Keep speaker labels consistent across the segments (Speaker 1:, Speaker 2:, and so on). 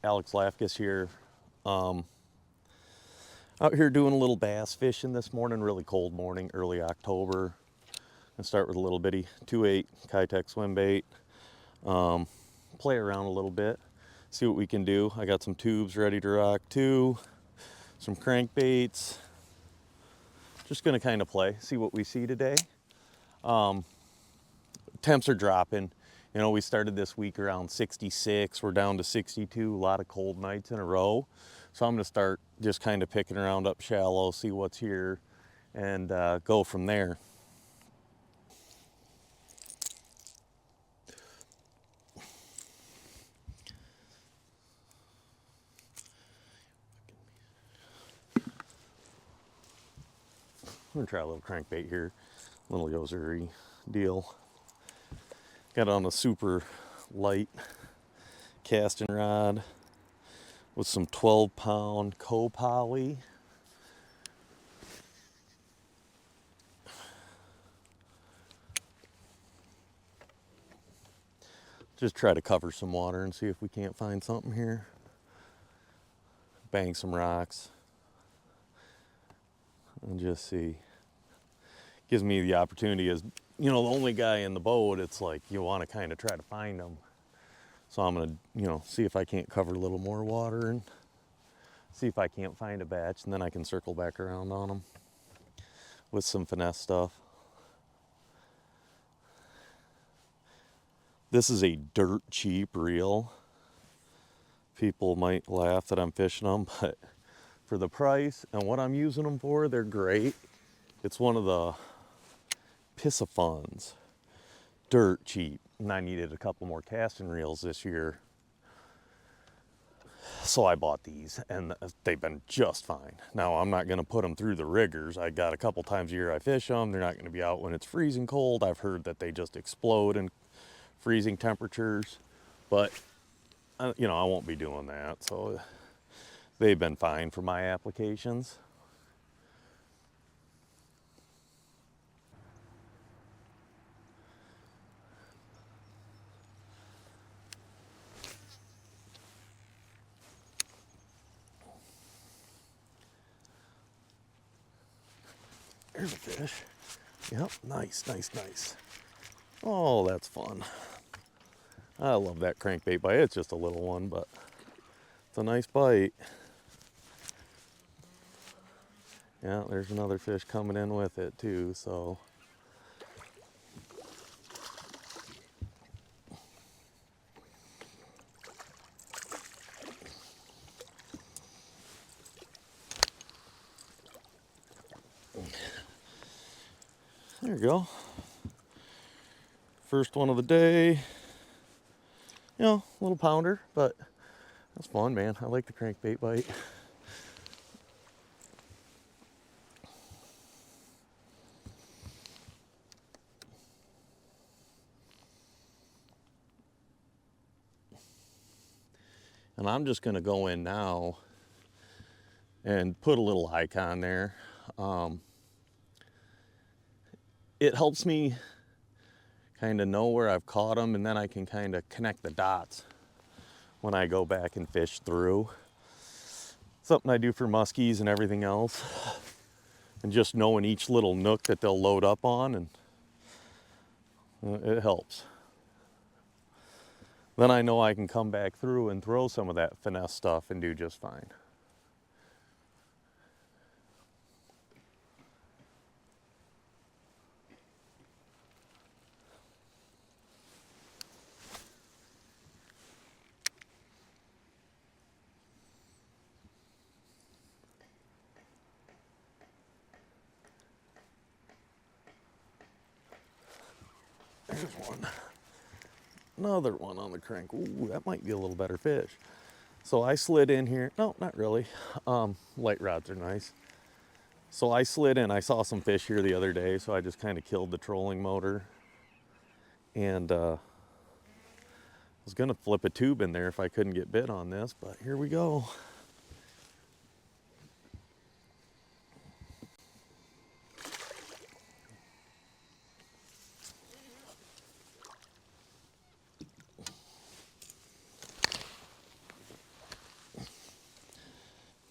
Speaker 1: Alex Lafkus here. Out here doing a little bass fishing this morning, really cold morning, early October. I'll start with a little bitty 2/8 Kitech swim bait. Play around a little bit, see what we can do. I got some tubes ready to rock too, some crankbaits. Just gonna kind of play, see what we see today. Temps are dropping. You know, we started this week around 66. We're down to 62, a lot of cold nights in a row. So I'm gonna start just kind of picking around up shallow, see what's here, and go from there. I'm gonna try a little crankbait here, little Yozuri deal. Got it on a super light casting rod with some 12-pound co-poly. Just try to cover some water and see if we can't find something here. Bang some rocks and just see. Gives me the opportunity, as you know, the only guy in the boat, it's like you want to kind of try to find them. So I'm gonna, you know, see if I can't cover a little more water and see if I can't find a batch, and then I can circle back around on them with some finesse stuff. This is a dirt cheap reel. People might laugh that I'm fishing them, but for the price and what I'm using them for, they're great. It's one of the Piscifunds, dirt cheap. And I needed a couple more casting reels this year, so I bought these, and they've been just fine. Now, I'm not gonna put them through the rigors. I got a couple times a year I fish them. They're not gonna be out when it's freezing cold. I've heard that they just explode in freezing temperatures, but you know, I won't be doing that. So they've been fine for my applications. There's a fish. Yep, nice, nice, nice. Oh, that's fun. I love that crankbait bite. It's just a little one, but it's a nice bite. Yeah, there's another fish coming in with it too, so. There you go. First one of the day. You know, a little pounder, but that's fun, man. I like the crankbait bite. And I'm just gonna go in now and put a little icon there. It helps me kind of know where I've caught them, and then I can kind of connect the dots when I go back and fish through. Something I do for muskies and everything else, and just knowing each little nook that they'll load up on, and it helps. Then I know I can come back through and throw some of that finesse stuff and do just fine. There's one. Another one on the crank. Ooh, that might be a little better fish. So I slid in here. No, not really. Light rods are nice. So I slid in. I saw some fish here the other day, so I just kind of killed the trolling motor. And was gonna flip a tube in there if I couldn't get bit on this, but here we go.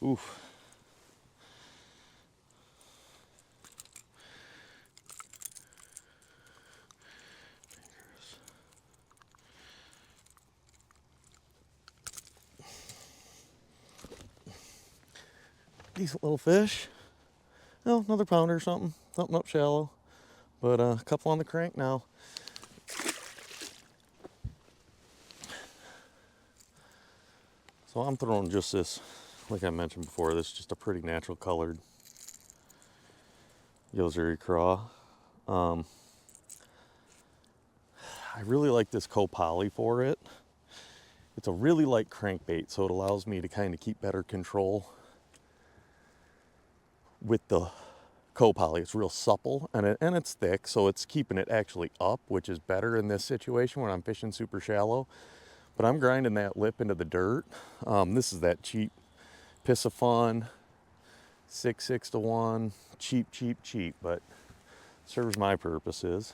Speaker 1: Oof. Decent little fish. Oh, another pounder or something. Something up shallow. But a couple on the crank now. So I'm throwing just this, like I mentioned before, this is just a pretty natural colored Yozuri craw. I really like this copoly for it. It's a really light crankbait, so it allows me to kind of keep better control with the copoly. It's real supple and it's thick, so it's keeping it actually up, which is better in this situation when I'm fishing super shallow. But I'm grinding that lip into the dirt. This is that cheap piss of fun, 6 to 1, cheap, but serves my purposes.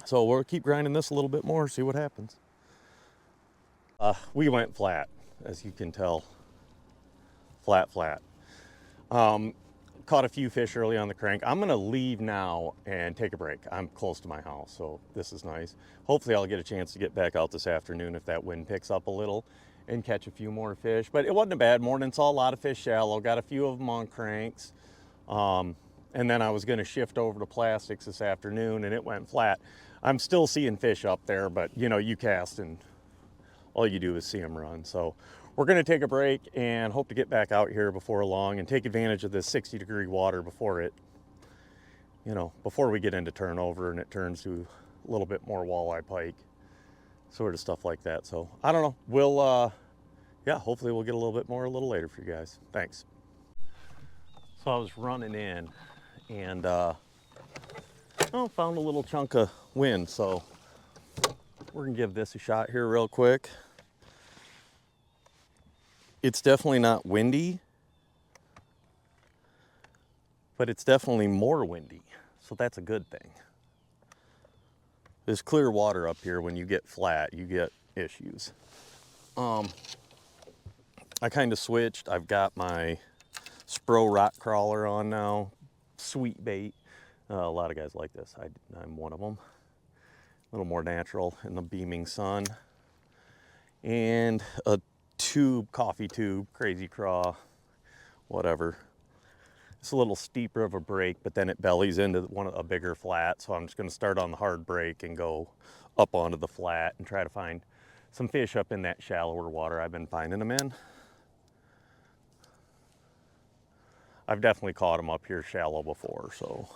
Speaker 1: So we'll keep grinding this a little bit more, see what happens. We went flat, as you can tell, flat. Caught a few fish early on the crank. I'm gonna leave now and take a break. I'm close to my house, so this is nice. Hopefully I'll get a chance to get back out this afternoon if that wind picks up a little and catch a few more fish. But it wasn't a bad morning. Saw a lot of fish shallow, got a few of them on cranks. And then I was gonna shift over to plastics this afternoon and it went flat. I'm still seeing fish up there, but you know, you cast and all you do is see them run. So we're gonna take a break and hope to get back out here before long and take advantage of this 60-degree water before it, you know, before we get into turnover and it turns to a little bit more walleye pike, sort of stuff like that. So I don't know, we'll, yeah, hopefully we'll get a little bit more a little later for you guys. Thanks. So I was running in and, found a little chunk of wind. So we're gonna give this a shot here real quick. It's definitely not windy, but it's definitely more windy, so that's a good thing. There's clear water up here. When you get flat, you get issues. I kind of switched. I've got my Spro rock crawler on now, sweet bait. A lot of guys like this. I'm one of them. A little more natural in the beaming sun. And a tube, coffee tube, crazy craw, whatever. It's a little steeper of a break, but then it bellies into a bigger flat. So I'm just gonna start on the hard break and go up onto the flat and try to find some fish up in that shallower water I've been finding them in. I've definitely caught them up here shallow before, so.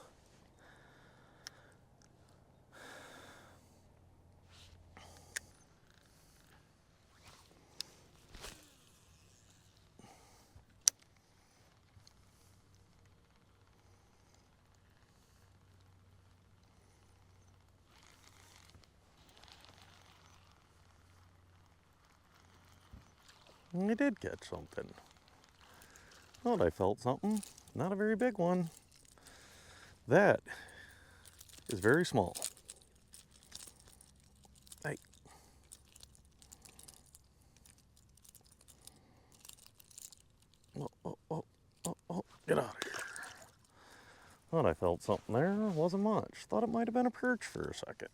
Speaker 1: I did catch something. Thought I felt something. Not a very big one. That is very small. Hey. Oh, get out of here. Thought I felt something there. Wasn't much. Thought it might have been a perch for a second.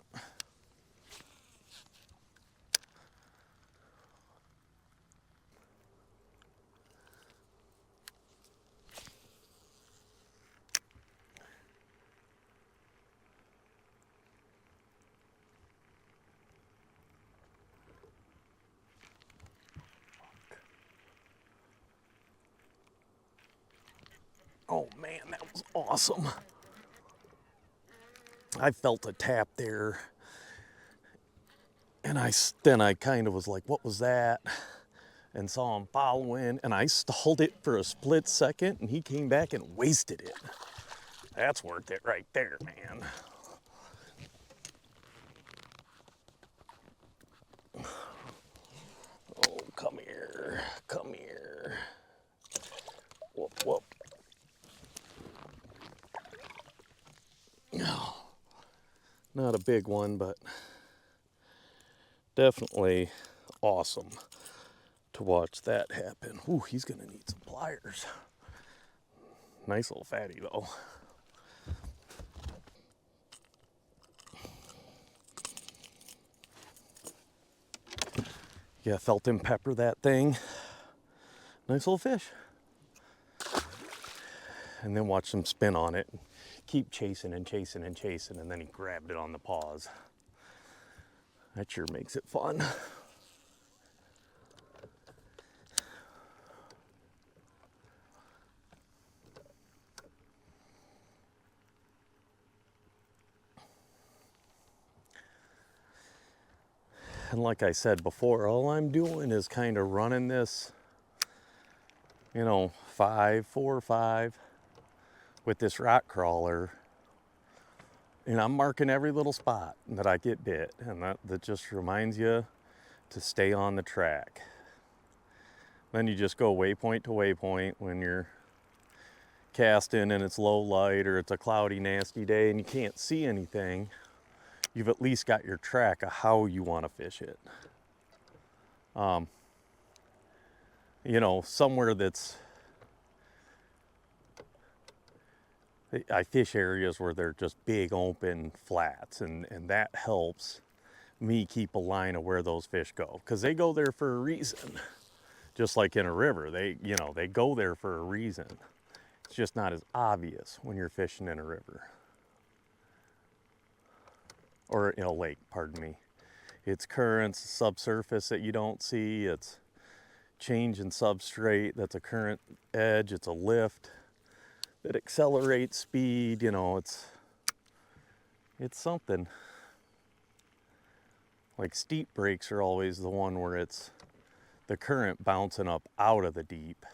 Speaker 1: Oh man, that was awesome. I felt a tap there. And then I kind of was like, what was that? And saw him following, and I stalled it for a split second, and he came back and wasted it. That's worth it right there, man. Oh, come here, come here. Whoop, whoop. No, not a big one, but definitely awesome. to watch that happen. Ooh, he's gonna need some pliers. Nice little fatty though. Yeah, felt him pepper that thing. Nice little fish. And then watch him spin on it. Keep chasing and chasing and chasing, and then he grabbed it on the paws. That sure makes it fun. And like I said before, all I'm doing is kind of running this, you know, 4 or 5 with this rock crawler. And I'm marking every little spot that I get bit. And that just reminds you to stay on the track. Then you just go waypoint to waypoint when you're casting and it's low light or it's a cloudy, nasty day and you can't see anything. You've at least got your track of how you want to fish it. You know, somewhere that's, I fish areas where they're just big open flats, and that helps me keep a line of where those fish go, because they go there for a reason. Just like in a river, they go there for a reason. It's just not as obvious when you're fishing in a river. Or in a lake, pardon me. It's currents, subsurface that you don't see. It's change in substrate, that's a current edge. It's a lift that accelerates speed. You know, it's something. Like steep breaks are always the one where it's the current bouncing up out of the deep.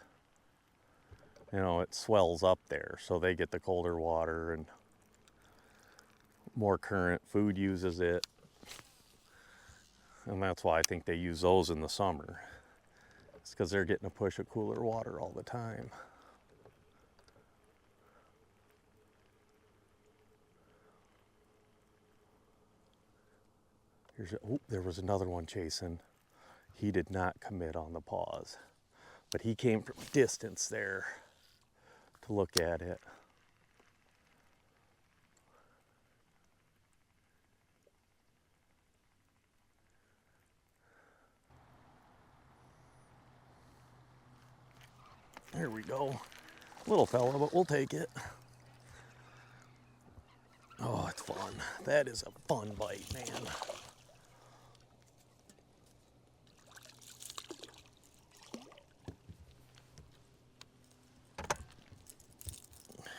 Speaker 1: You know, it swells up there, so they get the colder water and more current. Food uses it. And that's why I think they use those in the summer. It's because they're getting a push of cooler water all the time. There was another one chasing. He did not commit on the pause, but he came from distance there to look at it. There we go. Little fella, but we'll take it. Oh, it's fun. That is a fun bite, man.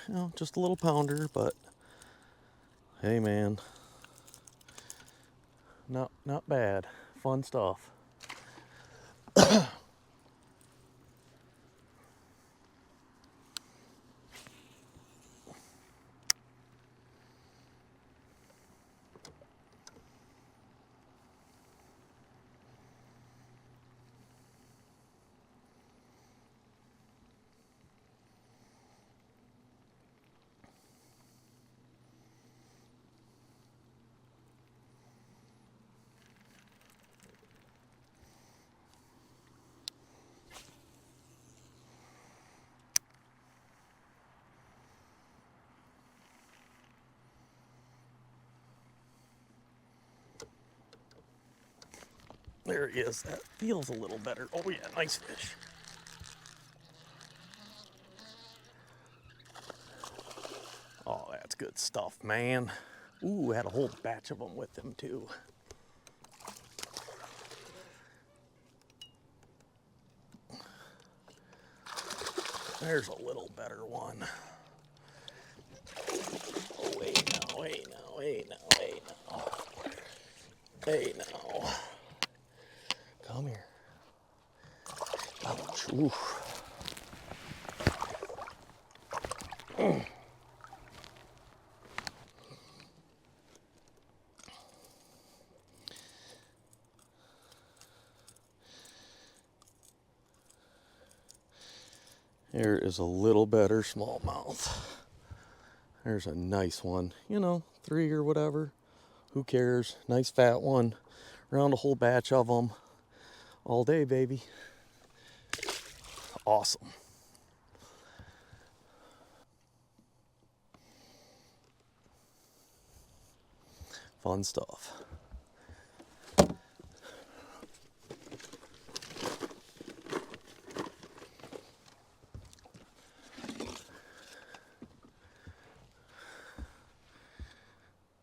Speaker 1: You know, just a little pounder, but hey, man. Not bad. Fun stuff. There he is. That feels a little better. Oh yeah, nice fish. Oh, that's good stuff, man. Ooh, had a whole batch of them with him too. There's a little better one. Oh, wait now, wait now, wait now, wait now. Hey now. Come here. Ouch. Oof. Here is a little better smallmouth. There's a nice one. You know, 3 or whatever. Who cares? Nice fat one. Around a whole batch of them. All day, baby. awesome. Fun stuff.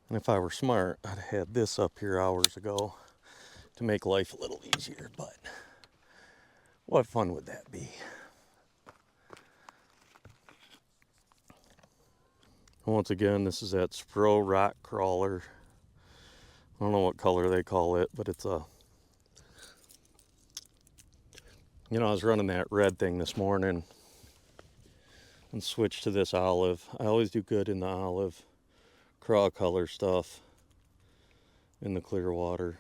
Speaker 1: And if I were smart, I'd have had this up here hours ago to make life a little easier, but what fun would that be? Once again, this is that Spro rock crawler. I don't know what color they call it, but it's a, you know, I was running that red thing this morning and switched to this olive. I always do good in the olive craw color stuff in the clear water.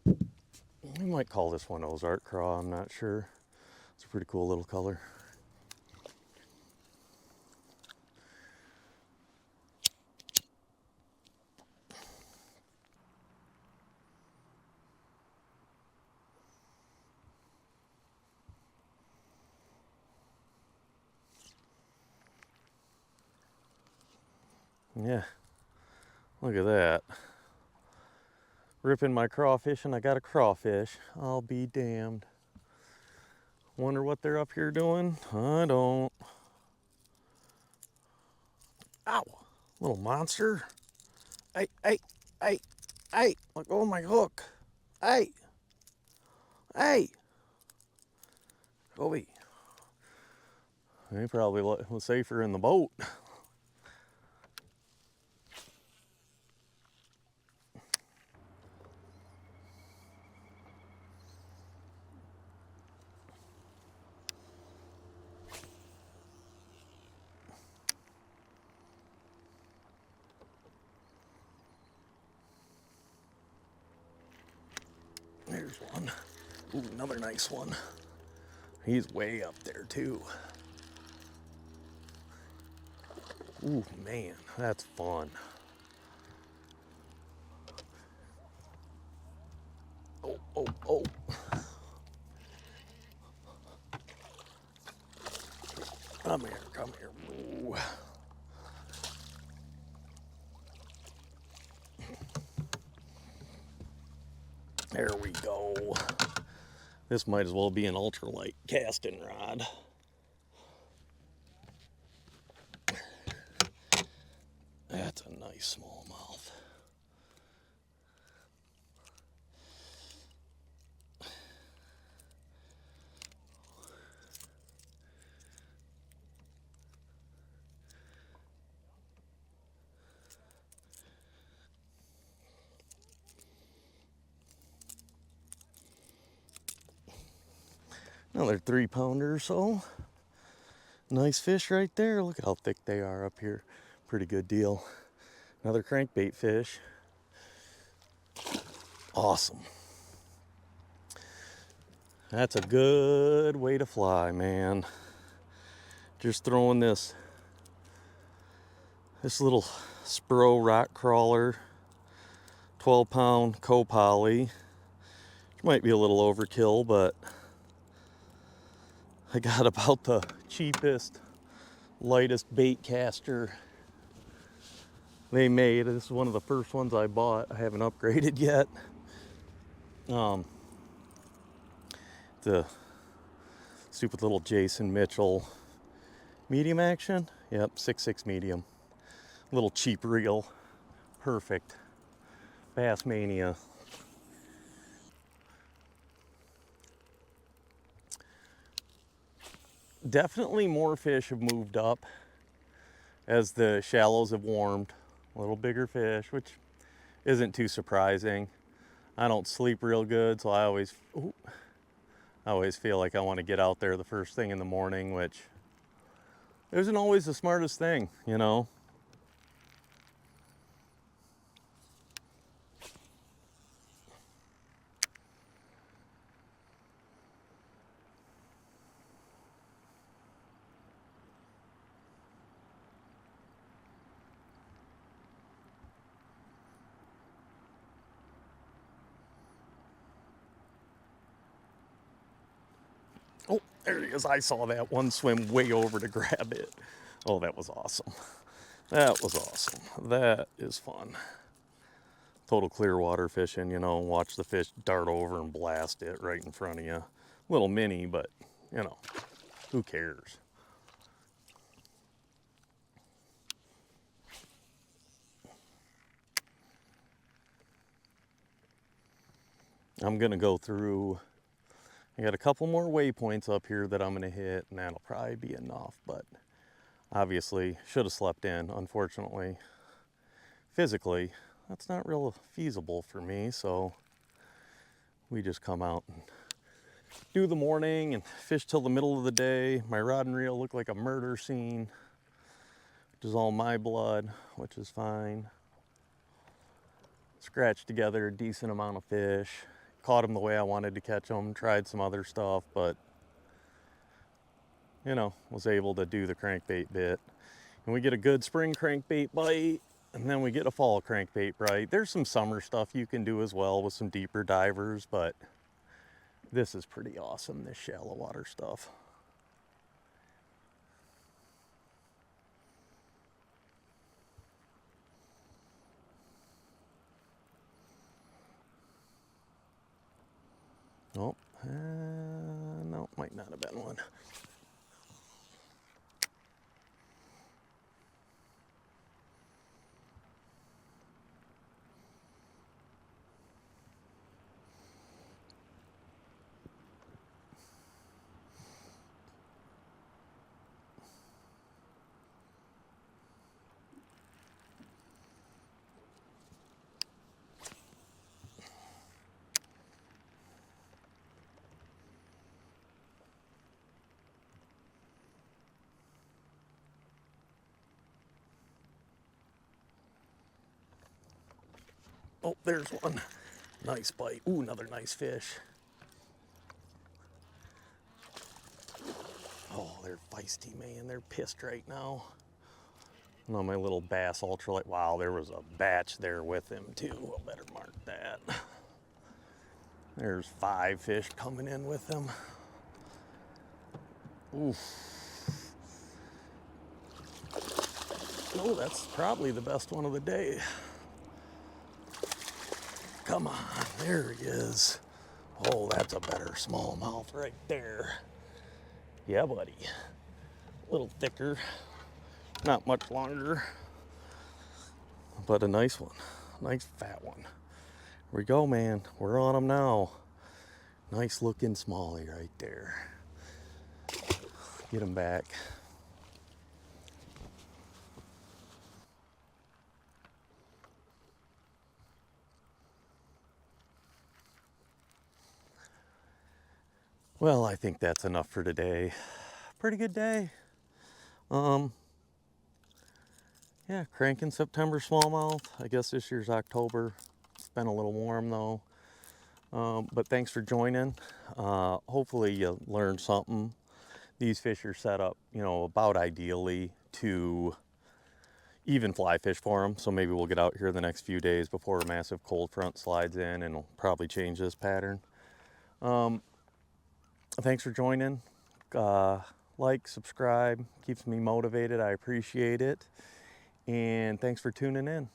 Speaker 1: We might call this one Ozark Craw, I'm not sure. It's a pretty cool little color. Yeah, look at that. Ripping my crawfish and I got a crawfish. I'll be damned. Wonder what they're up here doing? I don't. Ow, little monster. Hey, hey, hey, hey, let go of my hook. Hey, hey. Kobe. They probably was safer in the boat. There's one. Ooh, another nice one. He's way up there too. Ooh, man, that's fun. Oh, oh, oh. Come here, come here. Ooh. There we go. This might as well be an ultralight casting rod. That's a nice smallmouth. Another 3-pounder or so. Nice fish right there. Look at how thick they are up here. Pretty good deal. Another crankbait fish. Awesome. That's a good way to fly, man. Just throwing this little Spro rock crawler, 12-pound co-poly. Which might be a little overkill, but I got about the cheapest, lightest bait caster they made. This is one of the first ones I bought. I haven't upgraded yet. The stupid little Jason Mitchell medium action. Yep, 6.6 medium. Little cheap reel. Perfect. Bass Mania. Definitely more fish have moved up as the shallows have warmed. A little bigger fish, which isn't too surprising. I don't sleep real good, so I always feel like I want to get out there the first thing in the morning, which isn't always the smartest thing, you know. Oh, there he is. I saw that one swim way over to grab it. Oh, that was awesome. That was awesome. That is fun. Total clear water fishing, you know, watch the fish dart over and blast it right in front of you. Little mini, but, you know, who cares? I'm going to go through, I got a couple more waypoints up here that I'm going to hit, and that'll probably be enough, but obviously should have slept in, unfortunately. Physically, that's not real feasible for me, so we just come out and do the morning and fish till the middle of the day. My rod and reel look like a murder scene, which is all my blood, which is fine. Scratched together a decent amount of fish. Caught them the way I wanted to catch them. Tried some other stuff, but you know, was able to do the crankbait bit. And we get a good spring crankbait bite, and then we get a fall crankbait bite. There's some summer stuff you can do as well with some deeper divers, but this is pretty awesome, this shallow water stuff. Oh, no, might not have been one. Oh, there's one. Nice bite. Ooh, another nice fish. Oh, they're feisty, man. They're pissed right now. And on my little bass ultralight, wow, there was a batch there with him too. I better mark that. There's 5 fish coming in with him. Oof. Oh, that's probably the best one of the day. Come on, there he is. Oh, that's a better smallmouth right there. Yeah, buddy. A little thicker, not much longer, but a nice one. Nice fat one. Here we go, man. We're on him now. Nice looking smallie right there. Get him back. Well, I think that's enough for today. Pretty good day. Yeah, cranking September smallmouth. I guess this year's October. It's been a little warm though. But thanks for joining. Hopefully you learned something. These fish are set up, you know, about ideally to even fly fish for them. So maybe we'll get out here the next few days before a massive cold front slides in, and it'll probably change this pattern. Thanks for joining. Like, subscribe, keeps me motivated. I appreciate it. And thanks for tuning in.